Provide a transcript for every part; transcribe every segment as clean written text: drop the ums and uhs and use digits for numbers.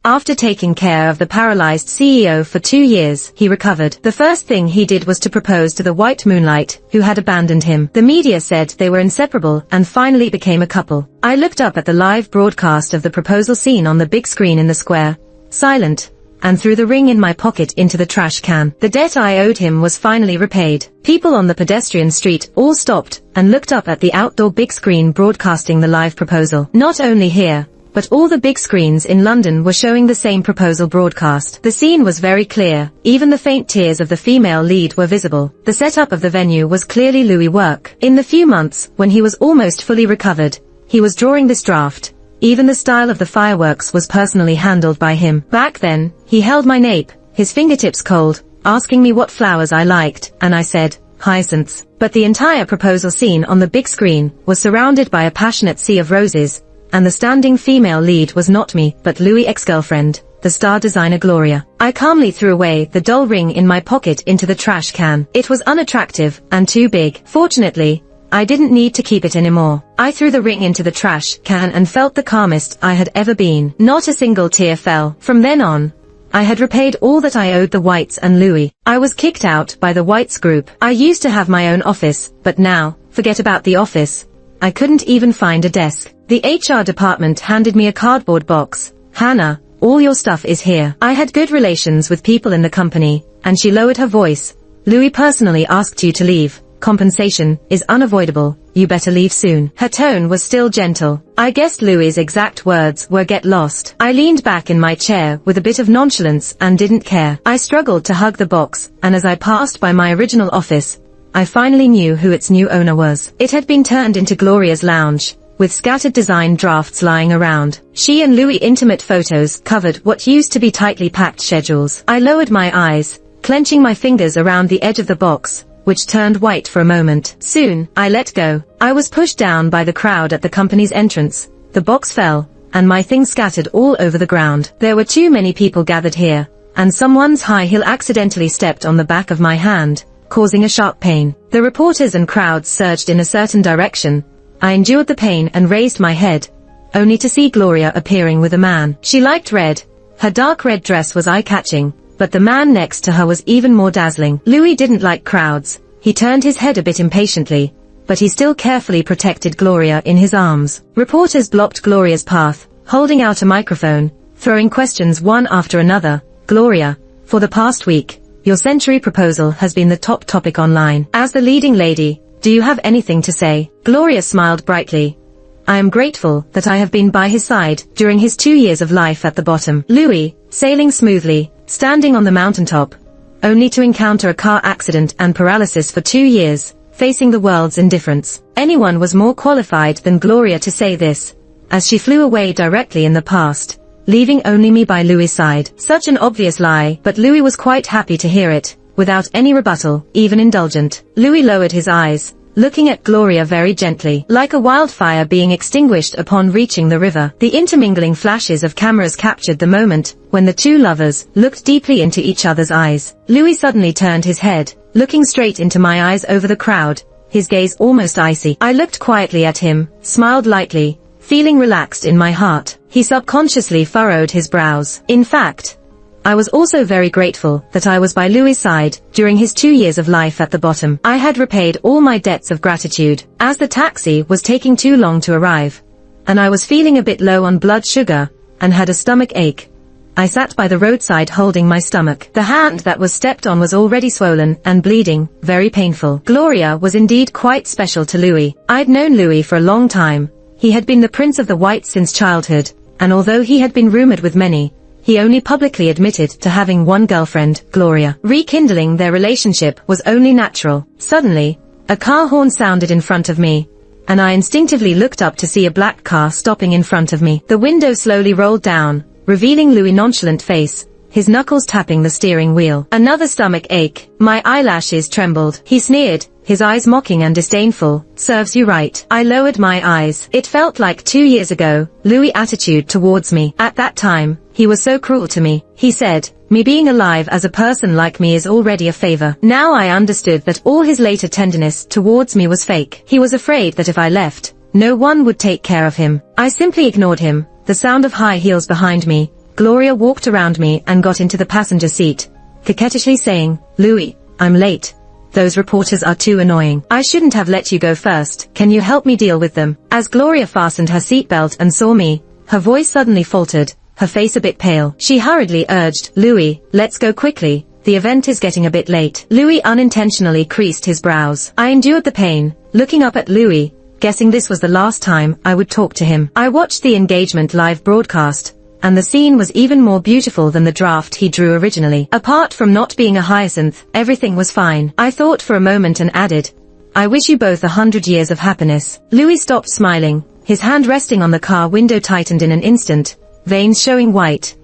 After taking care of the paralyzed CEO for 2 years, he recovered. The first thing he did was to propose to the white moonlight, who had abandoned him. The media said they were inseparable and finally became a couple. I looked up at the live broadcast of the proposal scene on the big screen in the square, silent, and threw the ring in my pocket into the trash can. The debt I owed him was finally repaid. People on the pedestrian street all stopped and looked up at the outdoor big screen broadcasting the live proposal. Not only here, but all the big screens in London were showing the same proposal broadcast. The scene was very clear. Even the faint tears of the female lead were visible. The setup of the venue was clearly Louis' work. In the few months when he was almost fully recovered, he was drawing this draft. Even the style of the fireworks was personally handled by him. Back then, he held my nape, his fingertips cold, asking me what flowers I liked, and I said, hyacinths. But the entire proposal scene on the big screen was surrounded by a passionate sea of roses, and the standing female lead was not me, but Louis' ex-girlfriend, the star designer Gloria. I calmly threw away the dull ring in my pocket into the trash can. It was unattractive and too big. Fortunately, I didn't need to keep it anymore. I threw the ring into the trash can and felt the calmest I had ever been. Not a single tear fell. From then on, I had repaid all that I owed the Whites and Louis. I was kicked out by the Whites group. I used to have my own office, but now, forget about the office. I couldn't even find a desk. The HR department handed me a cardboard box. Hannah, all your stuff is here. I had good relations with people in the company, and she lowered her voice. Louis personally asked you to leave. Compensation is unavoidable. You better leave soon. Her tone was still gentle. I guessed Louis's exact words were get lost. I leaned back in my chair with a bit of nonchalance and didn't care. I struggled to hug the box, and as I passed by my original office, I finally knew who its new owner was. It had been turned into Gloria's lounge, with scattered design drafts lying around. She and Louis' intimate photos covered what used to be tightly packed schedules. I lowered my eyes, clenching my fingers around the edge of the box, which turned white for a moment. Soon, I let go. I was pushed down by the crowd at the company's entrance. The box fell, and my things scattered all over the ground. There were too many people gathered here, and someone's high heel accidentally stepped on the back of my hand, causing a sharp pain. The reporters and crowds surged in a certain direction. I endured the pain and raised my head, only to see Gloria appearing with a man. She liked red. Her dark red dress was eye-catching, but the man next to her was even more dazzling. Louis didn't like crowds. He turned his head a bit impatiently, but he still carefully protected Gloria in his arms. Reporters blocked Gloria's path, holding out a microphone, throwing questions one after another. Gloria, for the past week, your century proposal has been the top topic online. As the leading lady, do you have anything to say? Gloria smiled brightly. I am grateful that I have been by his side during his 2 years of life at the bottom. Louis, sailing smoothly, standing on the mountaintop, only to encounter a car accident and paralysis for 2 years, facing the world's indifference. Anyone was more qualified than Gloria to say this, as she flew away directly in the past, leaving only me by Louis' side. Such an obvious lie, but Louis was quite happy to hear it, without any rebuttal, even indulgent. Louis lowered his eyes, looking at Gloria very gently, like a wildfire being extinguished upon reaching the river. The intermingling flashes of cameras captured the moment when the two lovers looked deeply into each other's eyes. Louis suddenly turned his head, looking straight into my eyes over the crowd, his gaze almost icy. I looked quietly at him, smiled lightly, feeling relaxed in my heart. He subconsciously furrowed his brows. In fact, I was also very grateful that I was by Louis' side during his 2 years of life at the bottom. I had repaid all my debts of gratitude. As the taxi was taking too long to arrive, and I was feeling a bit low on blood sugar, and had a stomach ache, I sat by the roadside holding my stomach. The hand that was stepped on was already swollen and bleeding, very painful. Gloria was indeed quite special to Louis. I'd known Louis for a long time. He had been the Prince of the Whites since childhood, and although he had been rumored with many, he only publicly admitted to having one girlfriend, Gloria. Rekindling their relationship was only natural. Suddenly, a car horn sounded in front of me, and I instinctively looked up to see a black car stopping in front of me. The window slowly rolled down, revealing Louis' nonchalant face, his knuckles tapping the steering wheel. Another stomach ache. My eyelashes trembled. He sneered, his eyes mocking and disdainful. Serves you right. I lowered my eyes. It felt like 2 years ago, Louis' attitude towards me. At that time, he was so cruel to me. He said, me being alive as a person like me is already a favor. Now I understood that all his later tenderness towards me was fake. He was afraid that if I left, no one would take care of him. I simply ignored him. The sound of high heels behind me Gloria walked around me and got into the passenger seat, coquettishly saying, "Louis, I'm late. Those reporters are too annoying. I shouldn't have let you go first. Can you help me deal with them?" As Gloria fastened her seatbelt and saw me, her voice suddenly faltered, her face a bit pale. She hurriedly urged, "Louis, let's go quickly. The event is getting a bit late." Louis unintentionally creased his brows. I endured the pain, looking up at Louis, guessing this was the last time I would talk to him. I watched the engagement live broadcast, and the scene was even more beautiful than the draft he drew originally. Apart from not being a hyacinth, everything was fine. I thought for a moment and added, "I wish you both 100 years of happiness." Louis stopped smiling, his hand resting on the car window tightened in an instant, veins showing white,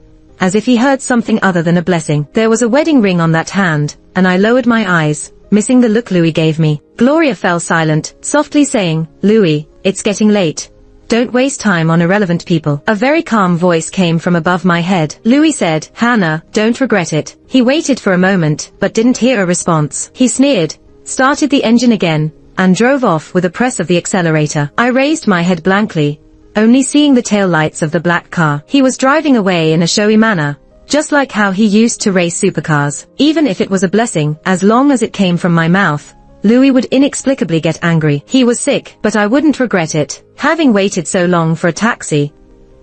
as if he heard something other than a blessing. There was a wedding ring on that hand, and I lowered my eyes, missing the look Louis gave me. Gloria fell silent, softly saying, "Louis, it's getting late. Don't waste time on irrelevant people." A very calm voice came from above my head. Louis said, "Hannah, don't regret it." He waited for a moment, but didn't hear a response. He sneered, started the engine again, and drove off with a press of the accelerator. I raised my head blankly, only seeing the tail lights of the black car. He was driving away in a showy manner, just like how he used to race supercars. Even if it was a blessing, as long as it came from my mouth, Louis would inexplicably get angry. He was sick, but I wouldn't regret it. Having waited so long for a taxi,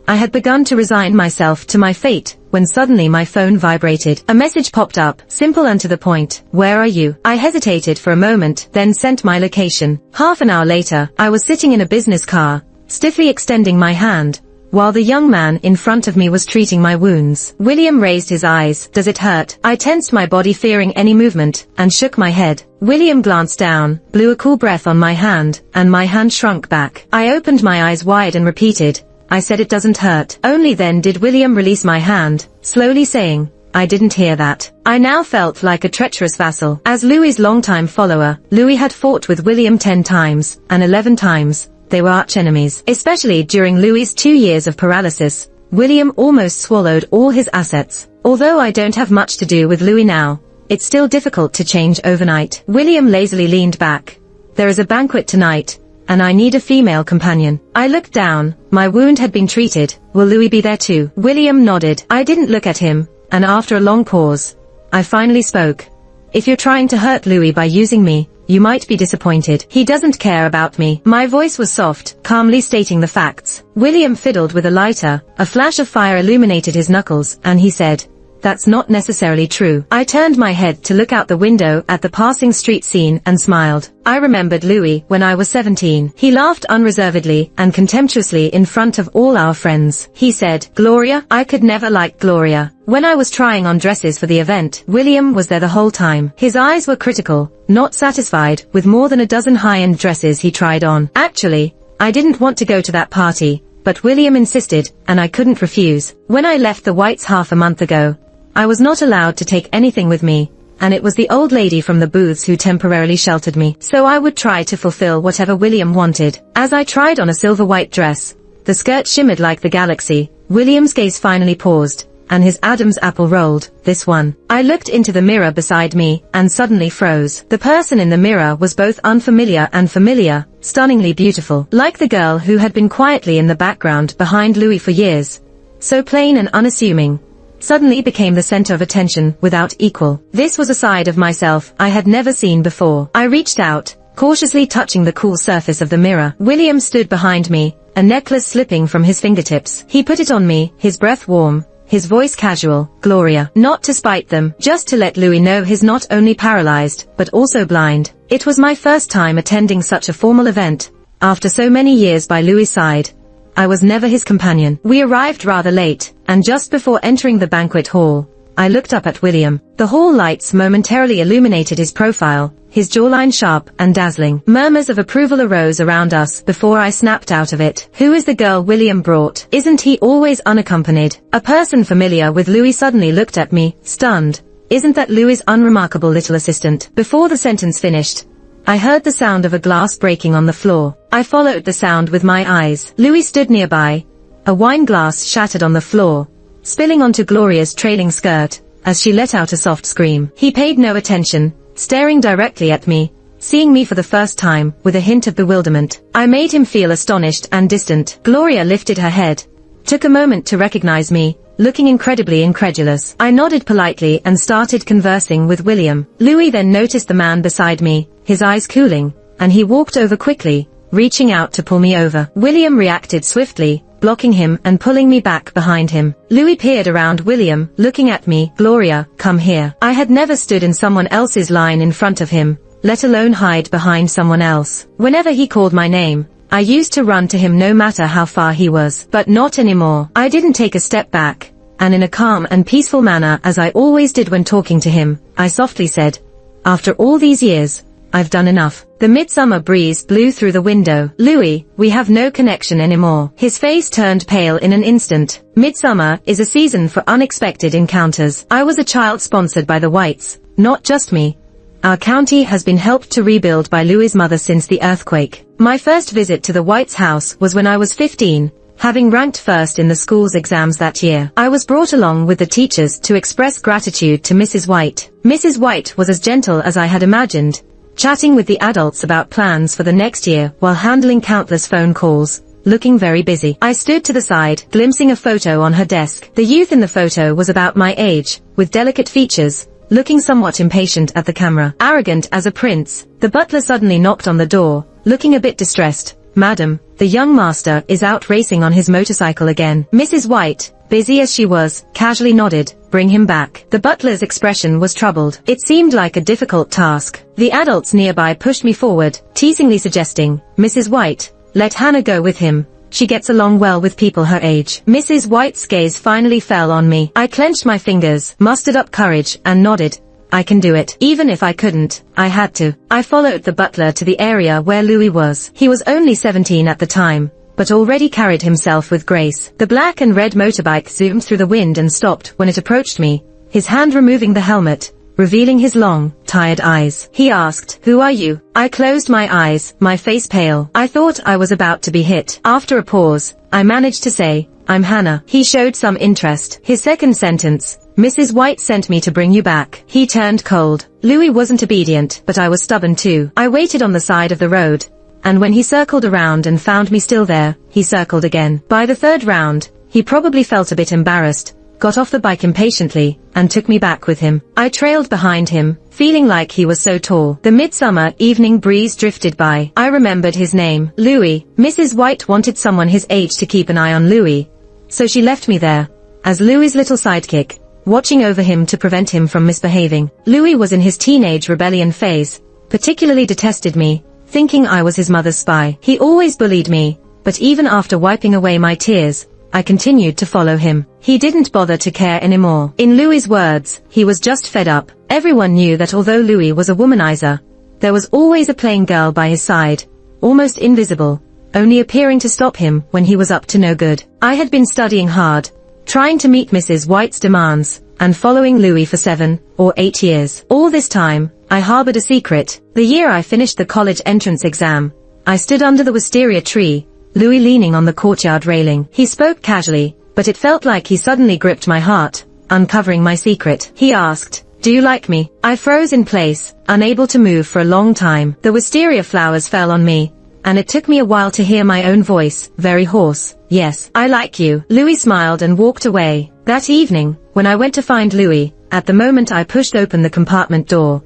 I had begun to resign myself to my fate, when suddenly my phone vibrated. A message popped up, simple and to the point, "Where are you?" I hesitated for a moment, then sent my location. Half an hour later, I was sitting in a business car, stiffly extending my hand, while the young man in front of me was treating my wounds. William raised his eyes. "Does it hurt?" I tensed my body fearing any movement, and shook my head. William glanced down, blew a cool breath on my hand, and my hand shrunk back. I opened my eyes wide and repeated, "I said it doesn't hurt." Only then did William release my hand, slowly saying, "I didn't hear that." I now felt like a treacherous vassal. As Louis's longtime follower, Louis had fought with William 10 times, and 11 times. They were arch-enemies. Especially during Louis's 2 years of paralysis, William almost swallowed all his assets. Although I don't have much to do with Louis now, it's still difficult to change overnight. William lazily leaned back. "There is a banquet tonight, and I need a female companion." I looked down. My wound had been treated. "Will Louis be there too?" William nodded. I didn't look at him, and after a long pause, I finally spoke. "If you're trying to hurt Louis by using me, you might be disappointed. He doesn't care about me." My voice was soft, calmly stating the facts. William fiddled with a lighter, a flash of fire illuminated his knuckles, and he said, "That's not necessarily true." I turned my head to look out the window at the passing street scene and smiled. I remembered Louis when I was 17. He laughed unreservedly and contemptuously in front of all our friends. He said, "Gloria, I could never like Gloria." When I was trying on dresses for the event, William was there the whole time. His eyes were critical, not satisfied with more than a dozen high-end dresses he tried on. Actually, I didn't want to go to that party, but William insisted, and I couldn't refuse. When I left the Whites half a month ago, I was not allowed to take anything with me, and it was the old lady from the booths who temporarily sheltered me. So I would try to fulfill whatever William wanted. As I tried on a silver white dress, the skirt shimmered like the galaxy. William's gaze finally paused, and his Adam's apple rolled. "This one." I looked into the mirror beside me, and suddenly froze. The person in the mirror was both unfamiliar and familiar, stunningly beautiful. Like the girl who had been quietly in the background behind Louis for years. So plain and unassuming, suddenly became the center of attention without equal. This was a side of myself I had never seen before. I reached out, cautiously touching the cool surface of the mirror. William stood behind me, a necklace slipping from his fingertips. He put it on me, his breath warm, his voice casual. "Gloria." Not to spite them, just to let Louis know he's not only paralyzed, but also blind. It was my first time attending such a formal event. After so many years by Louis's side, I was never his companion. We arrived rather late, and just before entering the banquet hall, I looked up at William. The hall lights momentarily illuminated his profile, his jawline sharp and dazzling. Murmurs of approval arose around us before I snapped out of it. "Who is the girl William brought? Isn't he always unaccompanied?" A person familiar with Louis suddenly looked at me, stunned. "Isn't that Louis's unremarkable little assistant?" Before the sentence finished, I heard the sound of a glass breaking on the floor. I followed the sound with my eyes. Louis stood nearby. A wine glass shattered on the floor, spilling onto Gloria's trailing skirt, as she let out a soft scream. He paid no attention, staring directly at me, seeing me for the first time, with a hint of bewilderment. I made him feel astonished and distant. Gloria lifted her head, took a moment to recognize me, looking incredibly incredulous. I nodded politely and started conversing with William. Louis then noticed the man beside me, his eyes cooling, and he walked over quickly, reaching out to pull me over. William reacted swiftly, blocking him and pulling me back behind him. Louis peered around William, looking at me. Gloria, come here. I had never stood in someone else's line in front of him, let alone hide behind someone else. Whenever he called my name, I used to run to him no matter how far he was. But not anymore. I didn't take a step back, and in a calm and peaceful manner as I always did when talking to him, I softly said, after all these years, I've done enough. The midsummer breeze blew through the window. Louis, we have no connection anymore. His face turned pale in an instant. Midsummer is a season for unexpected encounters. I was a child sponsored by the Whites, not just me. Our county has been helped to rebuild by Louis's mother since the earthquake. My first visit to the Whites' house was when I was 15, having ranked first in the school's exams that year. I was brought along with the teachers to express gratitude to Mrs. White. Mrs. White was as gentle as I had imagined, chatting with the adults about plans for the next year while handling countless phone calls, looking very busy. I stood to the side, glimpsing a photo on her desk. The youth in the photo was about my age, with delicate features, looking somewhat impatient at the camera. Arrogant as a prince, the butler suddenly knocked on the door, looking a bit distressed. Madam, the young master is out racing on his motorcycle again. Mrs. White, busy as she was, casually nodded, bring him back. The butler's expression was troubled. It seemed like a difficult task. The adults nearby pushed me forward, teasingly suggesting, Mrs. White, let Hannah go with him. She gets along well with people her age. Mrs. White's gaze finally fell on me. I clenched my fingers, mustered up courage, and nodded. I can do it. Even if I couldn't, I had to. I followed the butler to the area where Louis was. He was only 17 at the time, but already carried himself with grace. The black and red motorbike zoomed through the wind and stopped when it approached me, his hand removing the helmet, revealing his long, tired eyes. He asked, who are you? I closed my eyes, my face pale. I thought I was about to be hit. After a pause, I managed to say, I'm Hannah. He showed some interest. His second sentence, Mrs. White sent me to bring you back. He turned cold. Louis wasn't obedient, but I was stubborn too. I waited on the side of the road, and when he circled around and found me still there, he circled again. By the third round, he probably felt a bit embarrassed, got off the bike impatiently, and took me back with him. I trailed behind him, feeling like he was so tall. The midsummer evening breeze drifted by. I remembered his name, Louis. Mrs. White wanted someone his age to keep an eye on Louis, so she left me there, as Louis's little sidekick, watching over him to prevent him from misbehaving. Louis was in his teenage rebellion phase, particularly detested me, thinking I was his mother's spy. He always bullied me, but even after wiping away my tears, I continued to follow him. He didn't bother to care anymore. In Louis's words, he was just fed up. Everyone knew that although Louis was a womanizer, there was always a plain girl by his side, almost invisible, only appearing to stop him when he was up to no good. I had been studying hard, trying to meet Mrs. White's demands, and following Louis for 7 or 8 years. All this time, I harbored a secret. The year I finished the college entrance exam, I stood under the wisteria tree, Louis leaning on the courtyard railing. He spoke casually, but it felt like he suddenly gripped my heart, uncovering my secret. He asked, do you like me? I froze in place, unable to move for a long time. The wisteria flowers fell on me, and it took me a while to hear my own voice, very hoarse. Yes, I like you. Louis smiled and walked away. That evening, when I went to find Louis, at the moment I pushed open the compartment door,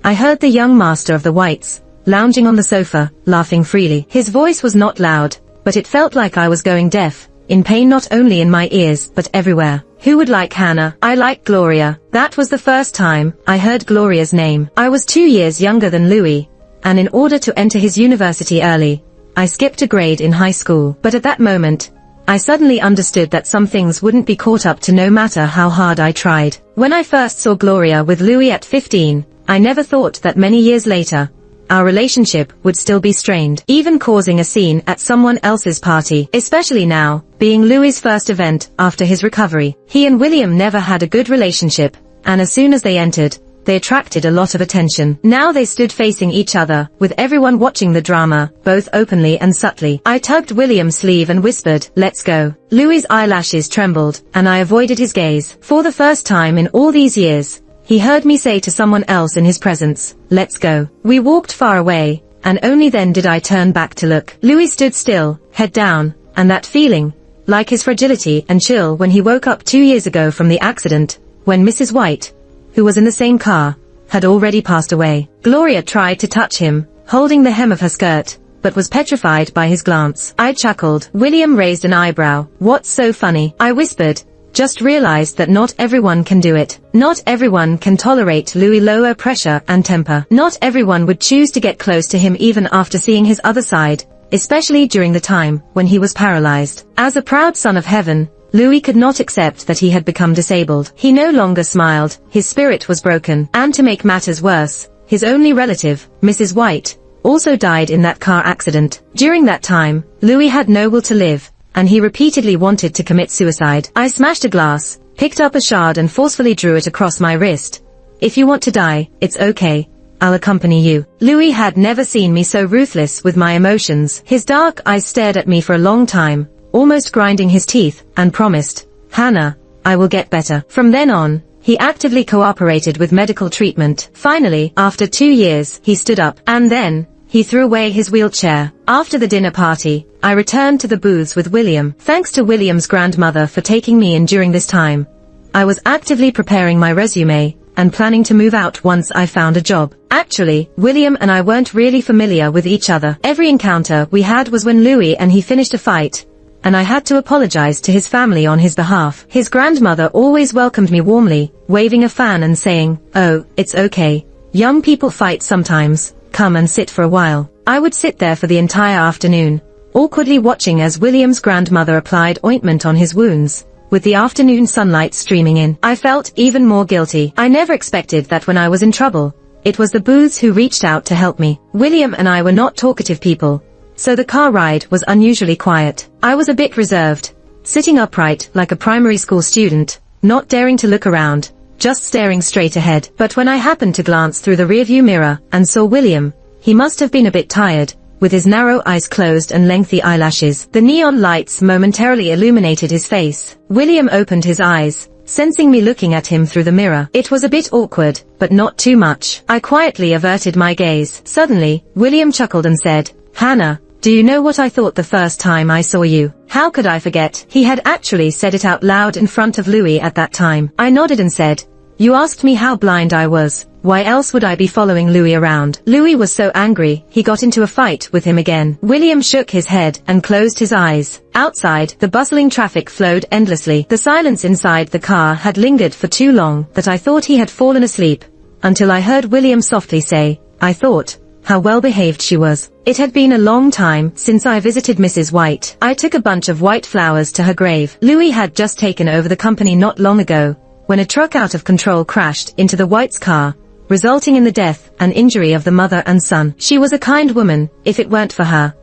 I heard the young master of the Whites, lounging on the sofa, laughing freely. His voice was not loud, but it felt like I was going deaf, in pain not only in my ears but everywhere. Who would like Hannah? I like Gloria. That was the first time I heard Gloria's name. I was 2 years younger than Louis, and in order to enter his university early, I skipped a grade in high school. But at that moment, I suddenly understood that some things wouldn't be caught up to no matter how hard I tried. When I first saw Gloria with Louis at 15, I never thought that many years later, our relationship would still be strained, even causing a scene at someone else's party, especially now, being Louis's first event after his recovery. He and William never had a good relationship, and as soon as they entered, they attracted a lot of attention. Now they stood facing each other, with everyone watching the drama, both openly and subtly. I tugged William's sleeve and whispered, let's go. Louis's eyelashes trembled, and I avoided his gaze. For the first time in all these years, he heard me say to someone else in his presence, let's go. We walked far away, and only then did I turn back to look. Louis stood still, head down, and that feeling, like his fragility and chill when he woke up 2 years ago from the accident, when Mrs. White, who was in the same car, had already passed away. Gloria tried to touch him, holding the hem of her skirt, but was petrified by his glance. I chuckled. William raised an eyebrow. "What's so funny?" I whispered. "Just realized that not everyone can do it. Not everyone can tolerate Louis' lower pressure and temper. Not everyone would choose to get close to him even after seeing his other side, especially during the time when he was paralyzed." As a proud son of heaven, Louis could not accept that he had become disabled. He no longer smiled, his spirit was broken, and to make matters worse, his only relative, Mrs. White, also died in that car accident. During that time, Louis had no will to live, and he repeatedly wanted to commit suicide. I smashed a glass, picked up a shard and forcefully drew it across my wrist. "If you want to die, it's okay. I'll accompany you." Louis had never seen me so ruthless with my emotions. His dark eyes stared at me for a long time, almost grinding his teeth, and promised, "Hannah, I will get better." From then on, he actively cooperated with medical treatment. Finally, after 2 years, he stood up, and then, he threw away his wheelchair. After the dinner party, I returned to the booths with William. Thanks to William's grandmother for taking me in during this time, I was actively preparing my resume, and planning to move out once I found a job. Actually, William and I weren't really familiar with each other. Every encounter we had was when Louis and he finished a fight, and I had to apologize to his family on his behalf. His grandmother always welcomed me warmly, waving a fan and saying, "Oh, it's okay. Young people fight sometimes. Come and sit for a while." I would sit there for the entire afternoon, awkwardly watching as William's grandmother applied ointment on his wounds, with the afternoon sunlight streaming in. I felt even more guilty. I never expected that when I was in trouble, it was the booths who reached out to help me. William and I were not talkative people, so the car ride was unusually quiet. I was a bit reserved, sitting upright like a primary school student, not daring to look around, just staring straight ahead. But when I happened to glance through the rearview mirror and saw William, he must have been a bit tired, with his narrow eyes closed and lengthy eyelashes. The neon lights momentarily illuminated his face. William opened his eyes, sensing me looking at him through the mirror. It was a bit awkward, but not too much. I quietly averted my gaze. Suddenly, William chuckled and said, "Hannah, do you know what I thought the first time I saw you?" How could I forget? He had actually said it out loud in front of Louis at that time. I nodded and said, "You asked me how blind I was. Why else would I be following Louis around?" Louis was so angry, he got into a fight with him again. William shook his head and closed his eyes. Outside, the bustling traffic flowed endlessly. The silence inside the car had lingered for too long that I thought he had fallen asleep, until I heard William softly say, "I thought, how well behaved she was." It had been a long time since I visited Mrs. White. I took a bunch of white flowers to her grave. Louis had just taken over the company not long ago, when a truck out of control crashed into the White's car, resulting in the death and injury of the mother and son. She was a kind woman. If it weren't for her,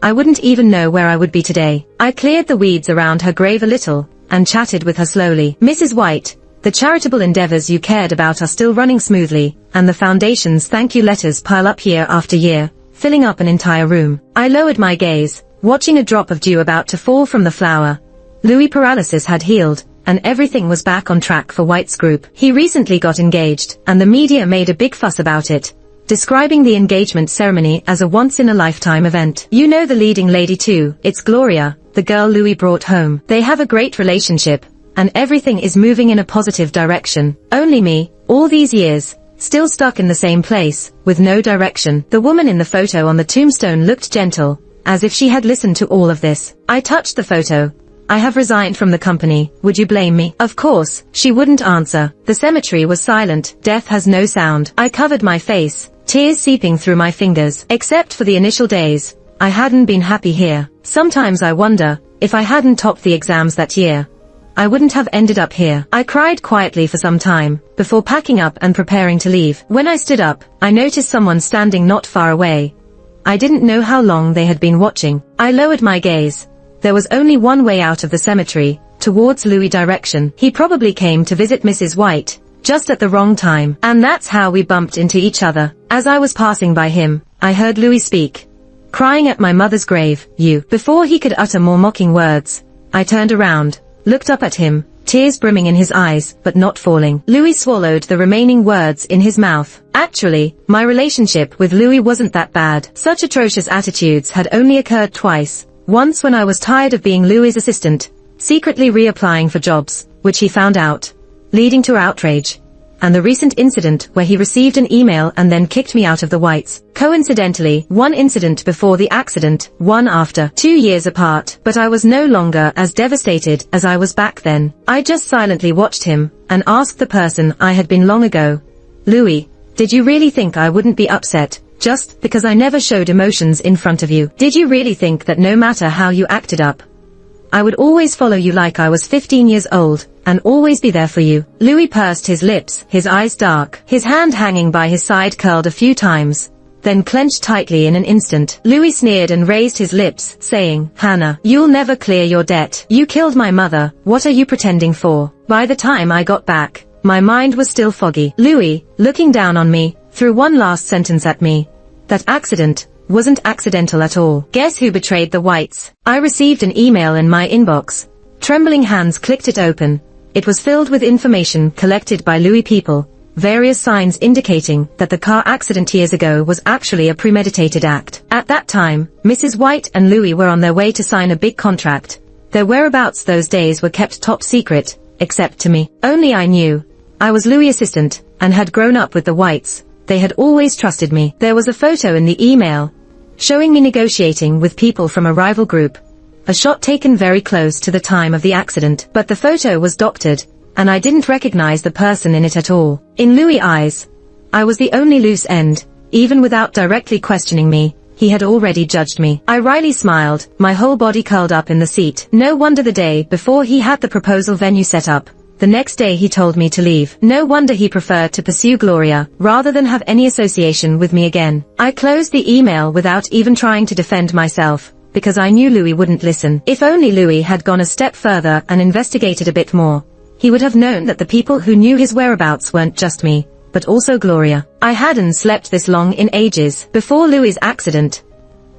I wouldn't even know where I would be today. I cleared the weeds around her grave a little, and chatted with her slowly. "Mrs. White, the charitable endeavors you cared about are still running smoothly, and the foundation's thank you letters pile up year after year, filling up an entire room." I lowered my gaze, watching a drop of dew about to fall from the flower. Louis' paralysis had healed, and everything was back on track for White's group. He recently got engaged, and the media made a big fuss about it, describing the engagement ceremony as a once-in-a-lifetime event. "You know the leading lady too. It's Gloria, the girl Louis brought home. They have a great relationship, and everything is moving in a positive direction. Only me, all these years, still stuck in the same place, with no direction." The woman in the photo on the tombstone looked gentle, as if she had listened to all of this. I touched the photo. "I have resigned from the company. Would you blame me?" Of course, she wouldn't answer. The cemetery was silent. Death has no sound. I covered my face, tears seeping through my fingers. Except for the initial days, I hadn't been happy here. Sometimes I wonder, if I hadn't topped the exams that year, I wouldn't have ended up here. I cried quietly for some time, before packing up and preparing to leave. When I stood up, I noticed someone standing not far away. I didn't know how long they had been watching. I lowered my gaze. There was only one way out of the cemetery, towards Louis' direction. He probably came to visit Mrs. White, just at the wrong time. And that's how we bumped into each other. As I was passing by him, I heard Louis speak. "Crying at my mother's grave, you." Before he could utter more mocking words, I turned around, looked up at him, tears brimming in his eyes, but not falling. Louis swallowed the remaining words in his mouth. Actually, my relationship with Louis wasn't that bad. Such atrocious attitudes had only occurred twice, Once when I was tired of being Louis's assistant, secretly reapplying for jobs, which he found out, leading to outrage. And the recent incident where he received an email and then kicked me out of the Whites. Coincidentally, one incident before the accident, one after, 2 years apart, but I was no longer as devastated as I was back then. I just silently watched him, and asked the person I had been long ago, Louis, did you really think I wouldn't be upset, just because I never showed emotions in front of you? Did you really think that no matter how you acted up, I would always follow you like I was 15 years old, and always be there for you? Louis pursed his lips, his eyes dark, his hand hanging by his side curled a few times, then clenched tightly in an instant. Louis sneered and raised his lips, saying, Hannah, you'll never clear your debt. You killed my mother, what are you pretending for? By the time I got back, my mind was still foggy. Louis, looking down on me, threw one last sentence at me. That accident wasn't accidental at all. Guess who betrayed the Whites? I received an email in my inbox. Trembling hands clicked it open. It was filled with information collected by Louis people, various signs indicating that the car accident years ago was actually a premeditated act. At that time, Mrs. White and Louis were on their way to sign a big contract. Their whereabouts those days were kept top secret, except to me. Only I knew. I was Louis' assistant, and had grown up with the Whites. They had always trusted me. There was a photo in the email, showing me negotiating with people from a rival group. A shot taken very close to the time of the accident, but the photo was doctored, and I didn't recognize the person in it at all. In Louis' eyes, I was the only loose end. Even without directly questioning me, he had already judged me. I wryly smiled, my whole body curled up in the seat. No wonder the day before he had the proposal venue set up. The next day he told me to leave. No wonder he preferred to pursue Gloria, rather than have any association with me again. I closed the email without even trying to defend myself, because I knew Louis wouldn't listen. If only Louis had gone a step further and investigated a bit more, he would have known that the people who knew his whereabouts weren't just me, but also Gloria. I hadn't slept this long in ages. Before Louis's accident,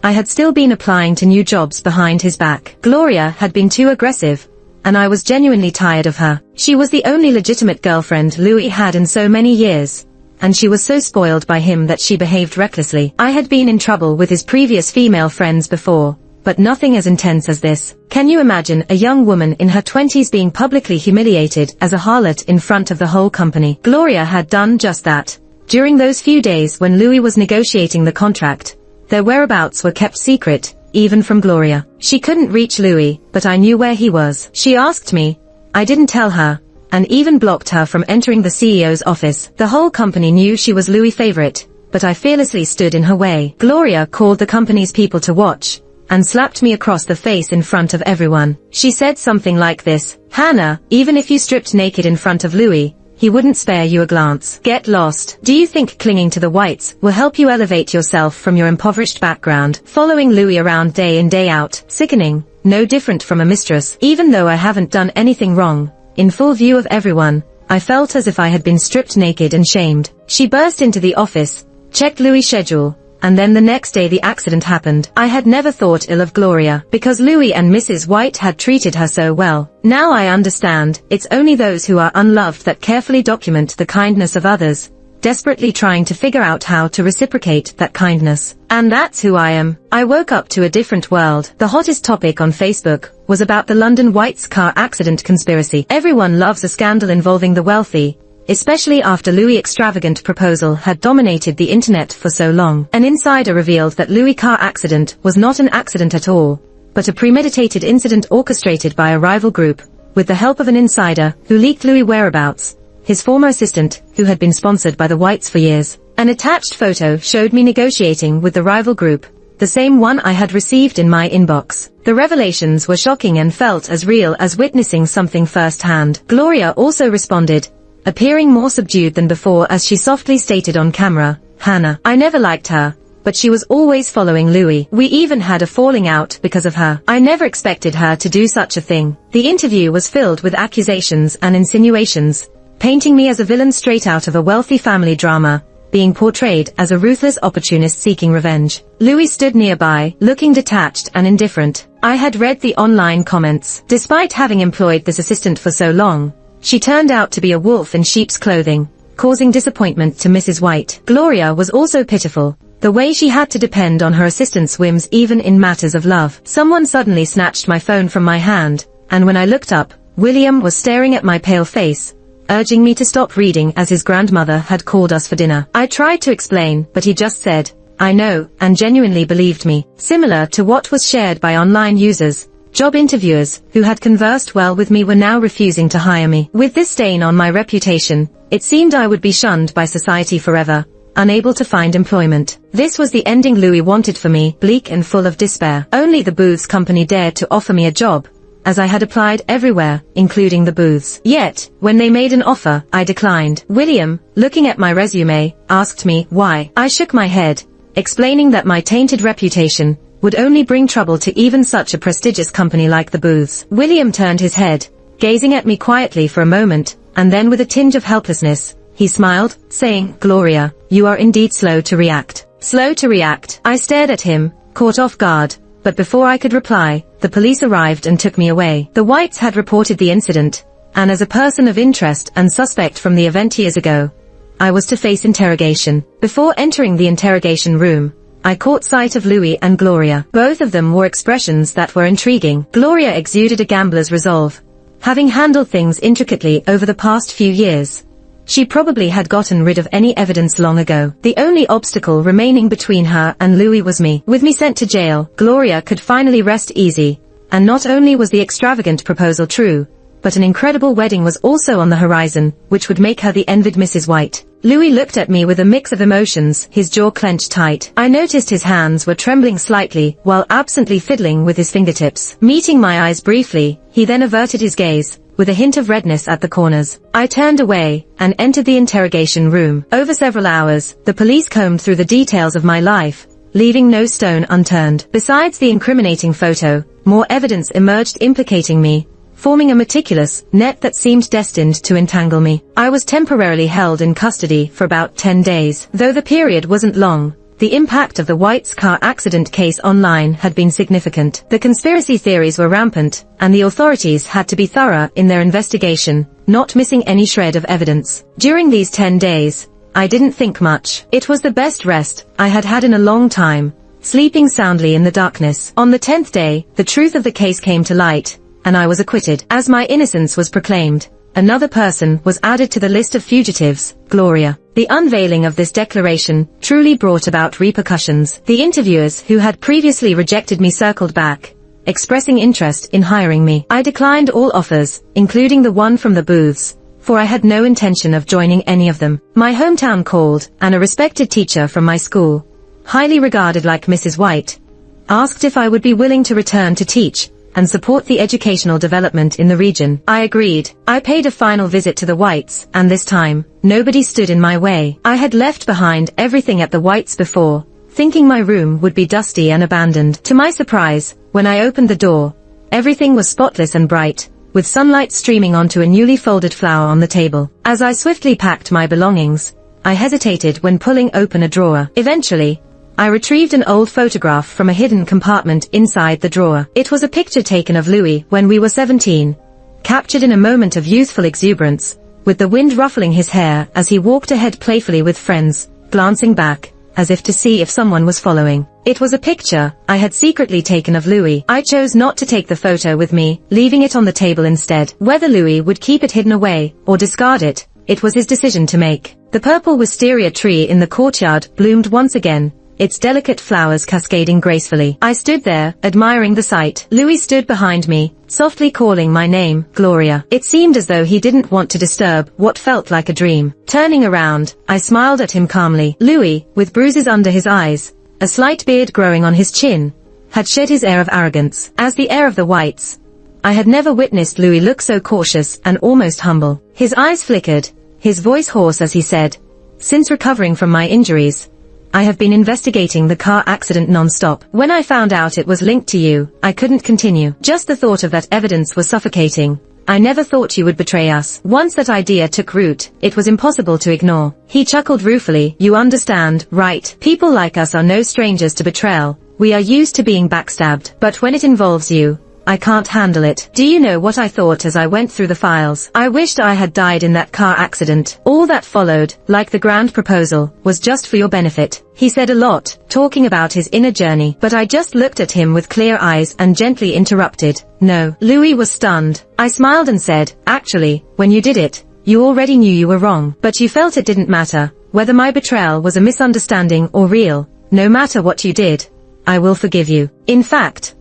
I had still been applying to new jobs behind his back. Gloria had been too aggressive, and I was genuinely tired of her. She was the only legitimate girlfriend Louis had in so many years, and she was so spoiled by him that she behaved recklessly. I had been in trouble with his previous female friends before, but nothing as intense as this. Can you imagine a young woman in her 20s being publicly humiliated as a harlot in front of the whole company? Gloria had done just that. During those few days when Louis was negotiating the contract, their whereabouts were kept secret, even from Gloria. She couldn't reach Louis, but I knew where he was. She asked me. I didn't tell her, and even blocked her from entering the CEO's office. The whole company knew she was Louis' favorite, but I fearlessly stood in her way. Gloria called the company's people to watch, and slapped me across the face in front of everyone. She said something like this, Hannah, even if you stripped naked in front of Louis, he wouldn't spare you a glance. Get lost. Do you think clinging to the Whites will help you elevate yourself from your impoverished background? Following Louis around day in day out, sickening, no different from a mistress. Even though I haven't done anything wrong, in full view of everyone, I felt as if I had been stripped naked and shamed. She burst into the office, checked Louis' schedule, and then the next day the accident happened. I had never thought ill of Gloria, because Louis and Mrs. White had treated her so well. Now I understand, it's only those who are unloved that carefully document the kindness of others, desperately trying to figure out how to reciprocate that kindness. And that's who I am. I woke up to a different world. The hottest topic on Facebook was about the London Whites car accident conspiracy. Everyone loves a scandal involving the wealthy, especially after Louis' extravagant proposal had dominated the internet for so long. An insider revealed that Louis' car accident was not an accident at all, but a premeditated incident orchestrated by a rival group, with the help of an insider who leaked Louis' whereabouts, his former assistant, who had been sponsored by the Whites for years. An attached photo showed me negotiating with the rival group, the same one I had received in my inbox. The revelations were shocking and felt as real as witnessing something firsthand. Gloria also responded, appearing more subdued than before as she softly stated on camera, Hannah, I never liked her, but she was always following Louis. We even had a falling out because of her. I never expected her to do such a thing. The interview was filled with accusations and insinuations, painting me as a villain straight out of a wealthy family drama, being portrayed as a ruthless opportunist seeking revenge. Louis stood nearby, looking detached and indifferent. I had read the online comments. Despite having employed this assistant for so long, she turned out to be a wolf in sheep's clothing, causing disappointment to Mrs. White. Gloria was also pitiful, The way she had to depend on her assistant's whims even in matters of love. Someone suddenly snatched my phone from my hand, and when I looked up, William was staring at my pale face, urging me to stop reading as his grandmother had called us for dinner. I tried to explain, but he just said, "I know," and genuinely believed me. Similar to what was shared by online users, job interviewers who had conversed well with me were now refusing to hire me. With this stain on my reputation, it seemed I would be shunned by society forever, unable to find employment. This was the ending Louis wanted for me, bleak and full of despair. Only the Booths company dared to offer me a job, as I had applied everywhere, including the Booths. Yet, when they made an offer, I declined. William, looking at my resume, asked me why. I shook my head, explaining that my tainted reputation would only bring trouble to even such a prestigious company like the Booths. William turned his head, gazing at me quietly for a moment, and then with a tinge of helplessness, he smiled, saying, "Gloria, you are indeed slow to react." Slow to react. I stared at him, caught off guard, but before I could reply, the police arrived and took me away. The Whites had reported the incident, and as a person of interest and suspect from the event years ago, I was to face interrogation. Before entering the interrogation room, I caught sight of Louis and Gloria. Both of them wore expressions that were intriguing. Gloria exuded a gambler's resolve, having handled things intricately over the past few years. She probably had gotten rid of any evidence long ago. The only obstacle remaining between her and Louis was me. With me sent to jail, Gloria could finally rest easy, and not only was the extravagant proposal true, but an incredible wedding was also on the horizon, which would make her the envied Mrs. White. Louis looked at me with a mix of emotions, his jaw clenched tight. I noticed his hands were trembling slightly, while absently fiddling with his fingertips. Meeting my eyes briefly, he then averted his gaze, with a hint of redness at the corners. I turned away, and entered the interrogation room. Over several hours, the police combed through the details of my life, leaving no stone unturned. Besides the incriminating photo, more evidence emerged implicating me, forming a meticulous net that seemed destined to entangle me. I was temporarily held in custody for about 10 days. Though the period wasn't long, the impact of the White's car accident case online had been significant. The conspiracy theories were rampant, and the authorities had to be thorough in their investigation, not missing any shred of evidence. During these 10 days, I didn't think much. It was the best rest I had had in a long time, sleeping soundly in the darkness. On the 10th day, the truth of the case came to light, and I was acquitted. As my innocence was proclaimed, another person was added to the list of fugitives, Gloria. The unveiling of this declaration truly brought about repercussions. The interviewers who had previously rejected me circled back, expressing interest in hiring me. I declined all offers, including the one from the Booths, for I had no intention of joining any of them. My hometown called, and a respected teacher from my school, highly regarded like Mrs. White, asked if I would be willing to return to teach and support the educational development in the region. I agreed. I paid a final visit to the Whites, and this time, nobody stood in my way. I had left behind everything at the Whites before, thinking my room would be dusty and abandoned. To my surprise, when I opened the door, everything was spotless and bright, with sunlight streaming onto a newly folded flower on the table. As I swiftly packed my belongings, I hesitated when pulling open a drawer. Eventually, I retrieved an old photograph from a hidden compartment inside the drawer. It was a picture taken of Louis when we were 17, captured in a moment of youthful exuberance, with the wind ruffling his hair as he walked ahead playfully with friends, glancing back, as if to see if someone was following. It was a picture I had secretly taken of Louis. I chose not to take the photo with me, leaving it on the table instead. Whether Louis would keep it hidden away, or discard it, it was his decision to make. The purple wisteria tree in the courtyard bloomed once again, its delicate flowers cascading gracefully. I stood there, admiring the sight. Louis stood behind me, softly calling my name, Gloria. It seemed as though he didn't want to disturb what felt like a dream. Turning around, I smiled at him calmly. Louis, with bruises under his eyes, a slight beard growing on his chin, had shed his air of arrogance. As the heir of the Whites, I had never witnessed Louis look so cautious and almost humble. His eyes flickered, his voice hoarse as he said, "Since recovering from my injuries, I have been investigating the car accident non-stop. When I found out it was linked to you, I couldn't continue. Just the thought of that evidence was suffocating. I never thought you would betray us." Once that idea took root, it was impossible to ignore. He chuckled ruefully. "You understand, right? People like us are no strangers to betrayal. We are used to being backstabbed. But when it involves you, I can't handle it. Do you know what I thought as I went through the files? I wished I had died in that car accident. All that followed, like the grand proposal, was just for your benefit. He said a lot, talking about his inner journey, but I just looked at him with clear eyes and gently interrupted. No. Louis was stunned. I smiled and said, actually, when you did it, you already knew you were wrong, but you felt it didn't matter, whether my betrayal was a misunderstanding or real. No matter what you did, I will forgive you. In fact,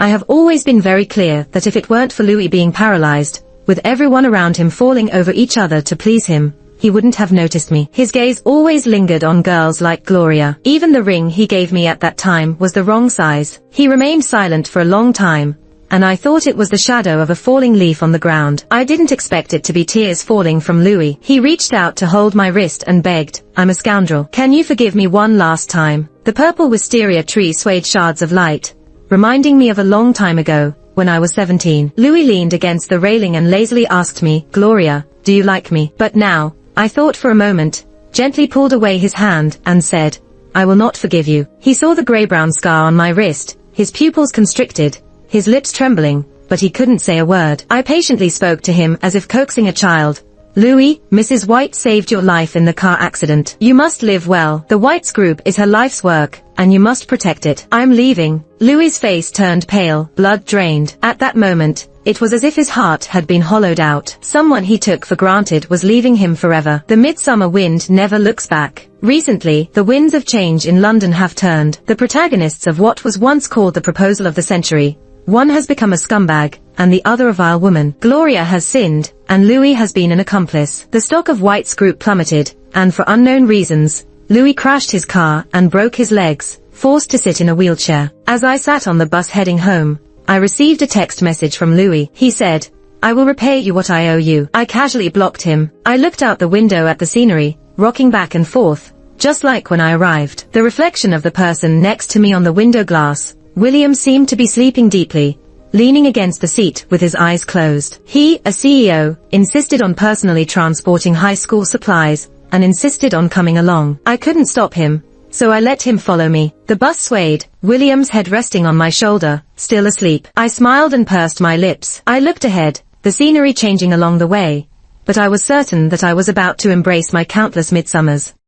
I have always been very clear that if it weren't for Louis being paralyzed, with everyone around him falling over each other to please him, he wouldn't have noticed me. His gaze always lingered on girls like Gloria. Even the ring he gave me at that time was the wrong size. He remained silent for a long time, and I thought it was the shadow of a falling leaf on the ground. I didn't expect it to be tears falling from Louis. He reached out to hold my wrist and begged, I'm a scoundrel. Can you forgive me one last time? The purple wisteria tree swayed shards of light, reminding me of a long time ago, when I was 17. Louis leaned against the railing and lazily asked me, Gloria, do you like me? But now, I thought for a moment, gently pulled away his hand, and said, I will not forgive you. He saw the grey-brown scar on my wrist, his pupils constricted, his lips trembling, but he couldn't say a word. I patiently spoke to him as if coaxing a child. Louis, Mrs. White saved your life in the car accident. You must live well. The Whites group is her life's work, and you must protect it. I'm leaving. Louis's face turned pale, blood drained. At that moment, it was as if his heart had been hollowed out. Someone he took for granted was leaving him forever. The midsummer wind never looks back. Recently, the winds of change in London have turned. The protagonists of what was once called the proposal of the century. One has become a scumbag, and the other a vile woman. Gloria has sinned, and Louis has been an accomplice. The stock of White's group plummeted, and for unknown reasons, Louis crashed his car and broke his legs, forced to sit in a wheelchair. As I sat on the bus heading home, I received a text message from Louis. He said, I will repay you what I owe you. I casually blocked him. I looked out the window at the scenery, rocking back and forth, just like when I arrived. The reflection of the person next to me on the window glass, William, seemed to be sleeping deeply, leaning against the seat with his eyes closed. He, a CEO, insisted on personally transporting high school supplies, and insisted on coming along. I couldn't stop him, so I let him follow me. The bus swayed, William's head resting on my shoulder, still asleep. I smiled and pursed my lips. I looked ahead, the scenery changing along the way, but I was certain that I was about to embrace my countless midsummers.